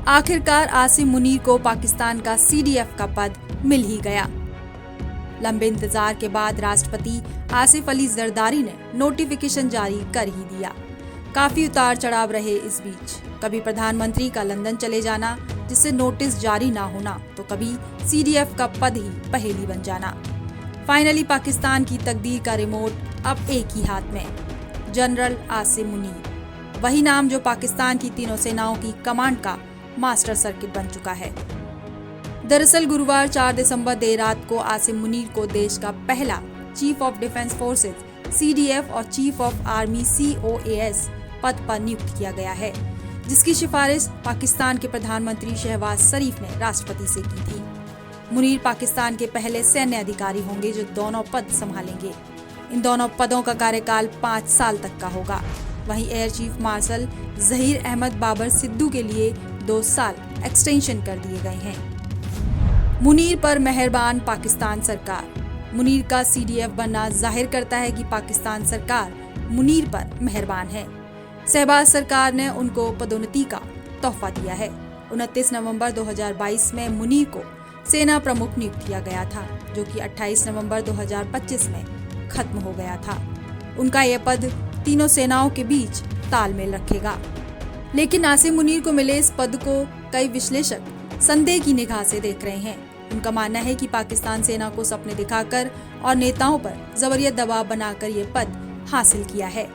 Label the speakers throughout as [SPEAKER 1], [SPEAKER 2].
[SPEAKER 1] आखिरकार आसिम मुनीर को पाकिस्तान का सीडीएफ का पद मिल ही गया। लंबे इंतजार के बाद राष्ट्रपति आसिफ अली जरदारी ने नोटिफिकेशन जारी कर ही दिया। काफी उतार चढ़ाव रहे इस बीच, कभी प्रधानमंत्री का लंदन चले जाना जिससे नोटिस जारी ना होना, तो कभी सीडीएफ का पद ही पहेली बन जाना। फाइनली पाकिस्तान की तकदीर का रिमोट अब एक ही हाथ में, जनरल आसिम मुनीर, वही नाम जो पाकिस्तान की तीनों सेनाओं की कमांड का मास्टर सर्किट बन चुका है। दरअसल गुरुवार 4 दिसंबर देर रात को आसिम मुनीर को देश का पहला chief of defence forces CDF और चीफ ऑफ आर्मी COAS पद पर नियुक्त किया गया है, जिसकी सिफारिश पाकिस्तान के प्रधानमंत्री शहबाज शरीफ ने राष्ट्रपति से की थी। मुनीर पाकिस्तान के पहले सैन्य अधिकारी होंगे जो दोनों पद संभालेंगे। इन दोनों पदों का कार्यकाल 5 साल तक का होगा। वहीं air chief marshal Zaheer Ahmed Babar Sidhu के लिए 2 साल एक्सटेंशन कर दिए गए हैं। मुनीर पर मेहरबान पाकिस्तान सरकार। मुनीर का सीडीएफ बनना जाहिर करता है कि पाकिस्तान सरकार मुनीर पर मेहरबान है। शहबाज सरकार ने उनको पदोन्नति का तोहफा दिया है। 29 नवंबर 2022 में मुनीर को सेना प्रमुख नियुक्त किया गया था, जो कि 28 नवंबर 2025 में खत्म हो गया था। उनका यह पद तीनों सेनाओं के बीच तालमेल रखेगा। लेकिन आसिम मुनीर को मिले इस पद को कई विश्लेषक संदेह की निगाह से देख रहे हैं। उनका मानना है कि पाकिस्तान सेना को सपने दिखाकर और नेताओं पर जबरियत दबाव बनाकर ये पद हासिल किया है।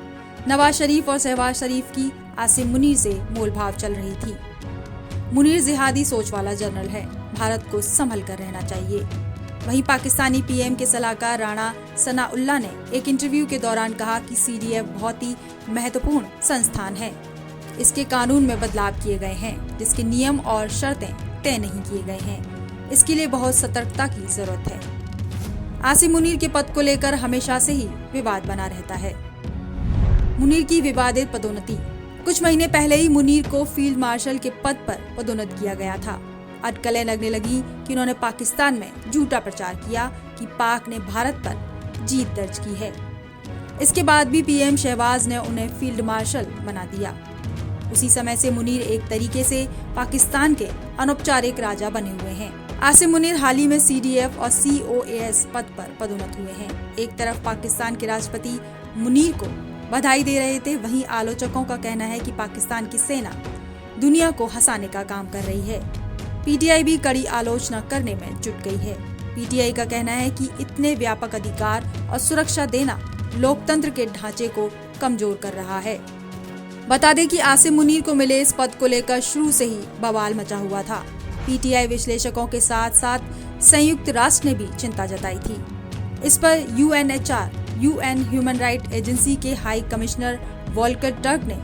[SPEAKER 1] नवाज शरीफ और शहबाज शरीफ की आसिम मुनीर से मोलभाव चल रही थी। मुनीर जिहादी सोच वाला जनरल है, भारत को संभल कर रहना चाहिए। वहीं पाकिस्तानी पीएम के सलाहकार राणा सनाउल्लाह ने एक इंटरव्यू के दौरान कहा कि सीडीएफ बहुत ही महत्वपूर्ण संस्थान है। इसके कानून में बदलाव किए गए हैं, जिसके नियम और शर्तें तय नहीं किए गए हैं। इसके लिए बहुत सतर्कता की जरूरत है। आसिम मुनीर के पद को लेकर हमेशा से ही विवाद बना रहता है। मुनीर की विवादित पदोन्नति। कुछ महीने पहले ही मुनीर को फील्ड मार्शल के पद पर पदोन्नत किया गया था। अटकलें लगने लगी कि उन्होंने पाकिस्तान में झूठा प्रचार किया कि पाक ने भारत पर जीत दर्ज की है। इसके बाद भी पीएम शहबाज ने उन्हें फील्ड मार्शल बना दिया। उसी समय से मुनीर एक तरीके से पाकिस्तान के अनौपचारिक राजा बने हुए हैं। आसिम मुनीर हाल ही में सीडीएफ और COAS पद पर पदोन्नत हुए हैं। एक तरफ पाकिस्तान के राष्ट्रपति मुनीर को बधाई दे रहे थे, वहीं आलोचकों का कहना है कि पाकिस्तान की सेना दुनिया को हंसाने का काम कर रही है। पीटीआई भी कड़ी आलोचना करने में जुट गई है। पीटीआई का कहना है कि इतने व्यापक अधिकार और सुरक्षा देना लोकतंत्र के ढांचे को कमजोर कर रहा है। बता दें कि आसिम मुनीर को मिले इस पद को लेकर शुरू से ही बवाल मचा हुआ था। पीटीआई विश्लेषकों के साथ साथ संयुक्त राष्ट्र ने भी चिंता जताई थी। इस पर UNHR UN human right agency के हाई कमिश्नर वॉल्कर टर्क ने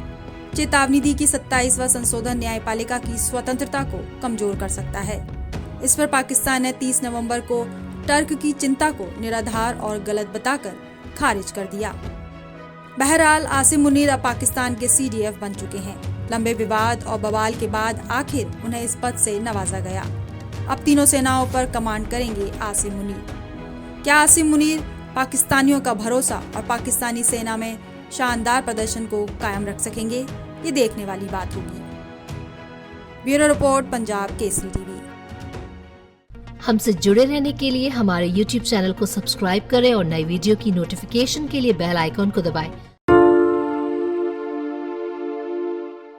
[SPEAKER 1] चेतावनी दी कि 27वां संशोधन न्यायपालिका की स्वतंत्रता को कमजोर कर सकता है। इस पर पाकिस्तान ने 30 नवंबर को टर्क की चिंता को निराधार और गलत बताकर खारिज कर दिया। बहरहाल आसिम मुनीर अब पाकिस्तान के CDF बन चुके हैं। लंबे विवाद और बवाल के बाद आखिर उन्हें इस पद से नवाजा गया। अब तीनों सेनाओं पर कमांड करेंगे आसिम मुनीर। क्या आसिम मुनीर पाकिस्तानियों का भरोसा और पाकिस्तानी सेना में शानदार प्रदर्शन को कायम रख सकेंगे? ये देखने वाली बात होगी। Bureau report, Punjab Kesari TV.
[SPEAKER 2] हमसे जुड़े रहने के लिए हमारे YouTube चैनल को सब्सक्राइब करें और नई वीडियो की नोटिफिकेशन के लिए बेल आइकॉन को दबाएं।